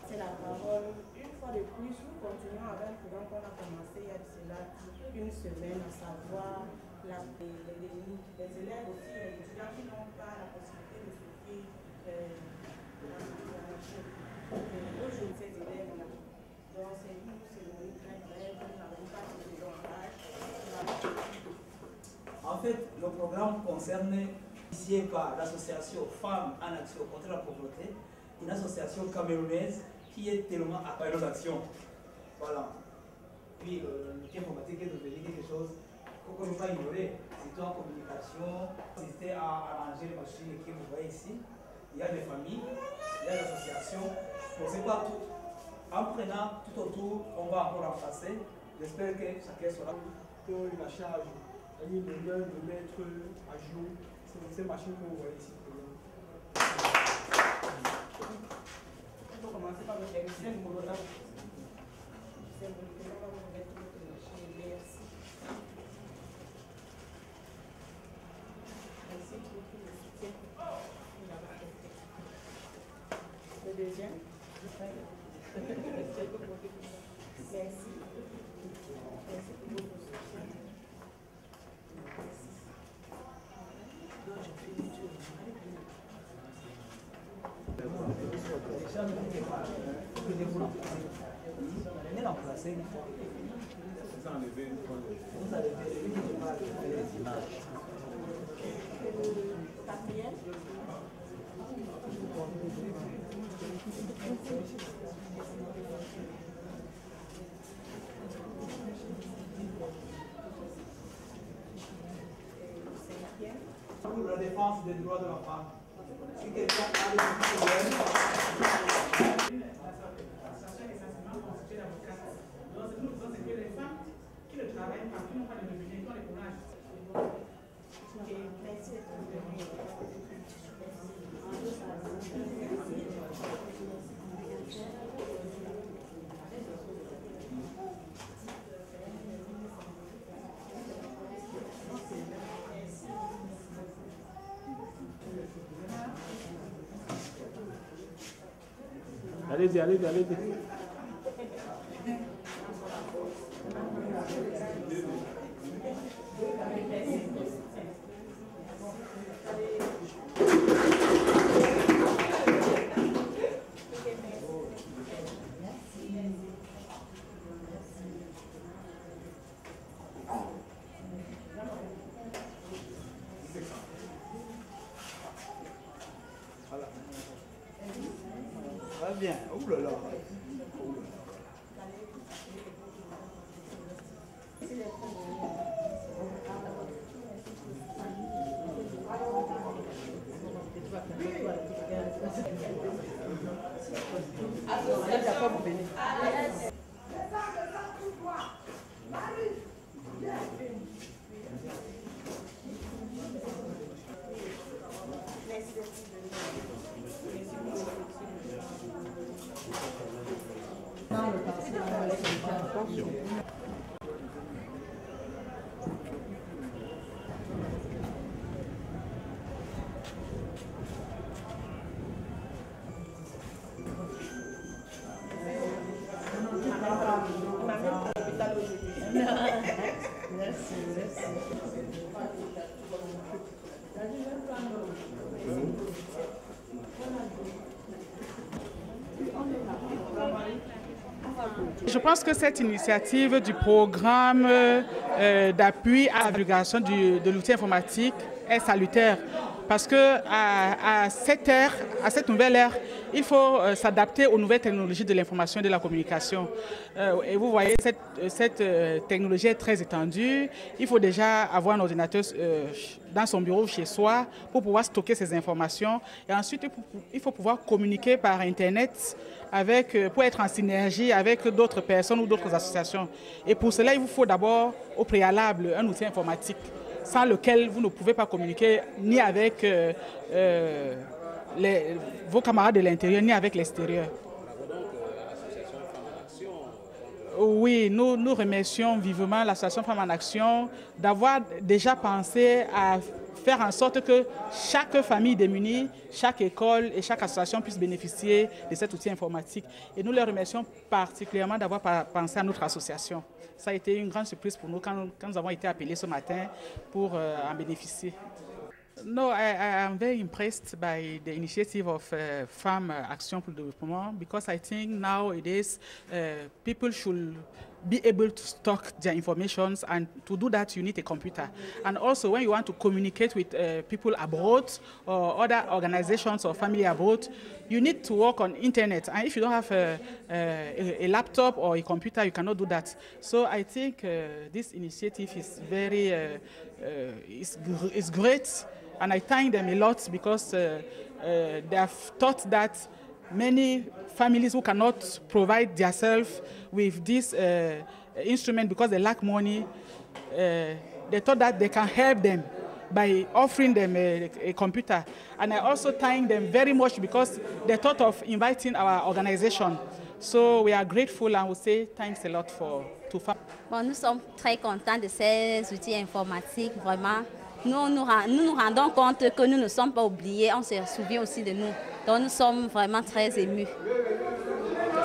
C'est la parole. Une fois de plus, nous continuons avec un programme qu'on a commencé il y a de cela une semaine, à savoir les élèves aussi, les étudiants qui n'ont pas la possibilité de suivre la matière. Aujourd'hui, ces élèves-là, donc c'est une très brève, nous n'avons pas de dédommage. En fait, le programme concerne, initié par l'association Femmes en Action contre la pauvreté, une association camerounaise qui est tellement à nos actions. Voilà. Puis l'outil informatique est devenu quelque chose qu'on ne peut pas ignorer. C'est en communication, c'était à arranger les machines que vous voyez ici. Il y a des familles, il y a des associations. On ne sait pas tout. En prenant tout autour, on va encore remplacer. J'espère que chacun sera. Que la charge a eu l'honneur de mettre à jour ces machines que vous voyez ici. On peut commencer par le technicien pour le temps. C'est bon, on va vous mettre notre machine. Merci. Merci pour tout le soutien. Le deuxième. Merci. Merci pour votre soutien. On est remplacé une fois. Vous enlevez une fois. Vous avez les images. Quatrième. Pour la défense des droits de la femme. Si quelqu'un a des problèmes. L'association est essentiellement constituée d'avocats. Donc, ce que nous faisons, c'est que les femmes qui ne travaillent pas, qui n'ont pas de revenus, qui ont les courages. Merci d'être venu. Allez-y, allez-y, allez-y. bien. Ouh là là. Je pense que cette initiative du programme d'appui à la vulgarisation de l'outil informatique est salutaire parce que à cette nouvelle ère, il faut s'adapter aux nouvelles technologies de l'information et de la communication. Et vous voyez, cette technologie est très étendue. Il faut déjà avoir un ordinateur dans son bureau chez soi pour pouvoir stocker ces informations. Et ensuite, il faut pouvoir communiquer par Internet pour être en synergie avec d'autres personnes ou d'autres associations. Et pour cela, il vous faut d'abord, au préalable, un outil informatique sans lequel vous ne pouvez pas communiquer ni avec vos camarades de l'intérieur, ni avec l'extérieur. Oui, nous remercions vivement l'association Femmes en Action d'avoir déjà pensé à faire en sorte que chaque famille démunie, chaque école et chaque association puisse bénéficier de cet outil informatique. Et nous les remercions particulièrement d'avoir pensé à notre association. Ça a été une grande surprise pour nous quand nous avons été appelés ce matin pour en bénéficier. No, I am very impressed by the initiative of Farm Action for Development because I think nowadays people should be able to stock their information, and to do that you need a computer. And also when you want to communicate with people abroad or other organizations or family abroad, you need to work on internet. And if you don't have a laptop or a computer, you cannot do that. So I think this initiative is very, is great. And I thank them a lot because they have thought that many families who cannot provide themselves with this instrument because they lack money, they thought that they can help them by offering them a computer. And I also thank them very much because they thought of inviting our organization. So we are grateful and we say thanks a lot to FAM. Bon, nous sommes très contents de ces outils informatiques, vraiment. Nous nous rendons compte que nous ne sommes pas oubliés, on se souvient aussi de nous. Donc nous sommes vraiment très émus. Qu'est-ce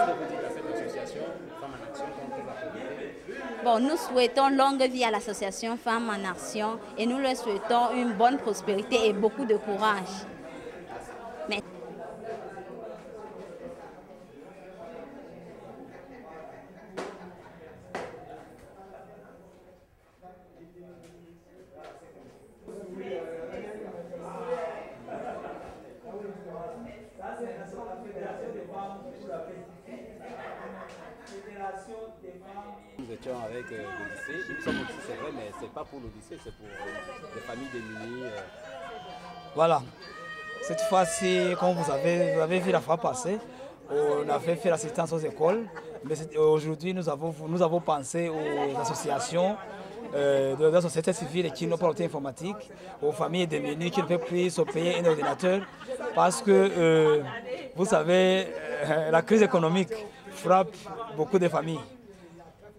que vous dites à cette association Femmes en Action contre la pauvreté? Bon, nous souhaitons longue vie à l'association Femmes en Action et nous leur souhaitons une bonne prospérité et beaucoup de courage. Merci. Nous étions avec l'Odyssée. Nous sommes aussi, c'est vrai, mais ce n'est pas pour l'Odyssée, c'est pour les familles démunies. Voilà. Cette fois-ci, comme vous avez vu la fois passée, on avait fait l'assistance aux écoles. Mais aujourd'hui, nous avons pensé aux associations, de la société civile qui n'ont pas l'outil informatique, aux familles démunies qui ne peuvent plus se payer un ordinateur. Parce que, vous savez, la crise économique frappe beaucoup de familles.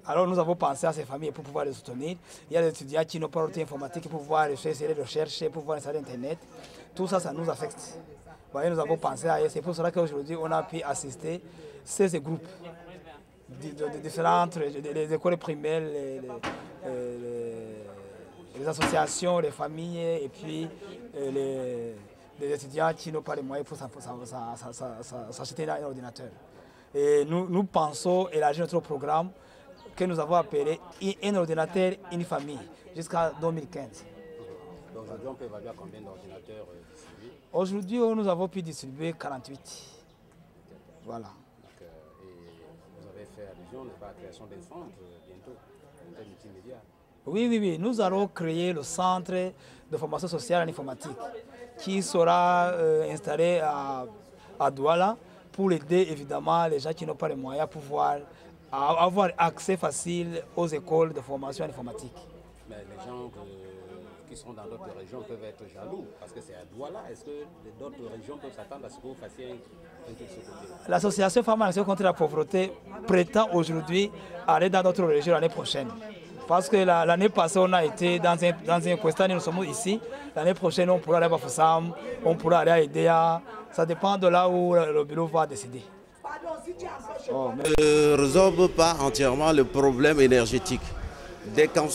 Alors nous avons pensé à ces familles pour pouvoir les soutenir. Il y a des étudiants qui n'ont pas l'outil informatique pour pouvoir faire des recherches, pour pouvoir installer Internet. Tout ça, ça nous affecte. Vous voyez, nous avons pensé à eux. C'est pour cela qu'aujourd'hui, on a pu assister 16 groupes de différentes, les écoles primaires, les associations, les familles et puis les étudiants qui n'ont pas les moyens pour s'acheter un ordinateur. Et nous pensons élargir notre programme que nous avons appelé un ordinateur, une famille, jusqu'à 2015. Donc aujourd'hui, on peut évaluer combien d'ordinateurs distribués? Aujourd'hui, nous avons pu distribuer 48. Voilà. Donc, et vous avez fait allusion à la création d'un centre bientôt, un multimédia. Oui. Nous allons créer le centre de formation sociale en informatique qui sera installé à Douala pour aider évidemment les gens qui n'ont pas les moyens pour pouvoir avoir accès facile aux écoles de formation en informatique. Mais les gens qui sont dans d'autres régions peuvent être jaloux parce que c'est à Douala. Est-ce que d'autres régions peuvent s'attendre à ce que vous fassiez un truc de ce côté? L'association Femmes en Action contre la pauvreté prétend aujourd'hui aller dans d'autres régions l'année prochaine. Parce que l'année passée, on a été dans un constat, nous sommes ici. L'année prochaine, on pourra aller à Bafoussam, on pourra aller à Idéa. Ça dépend de là où le bureau va décider. Ne résolve pas entièrement le problème énergétique. Dès qu'on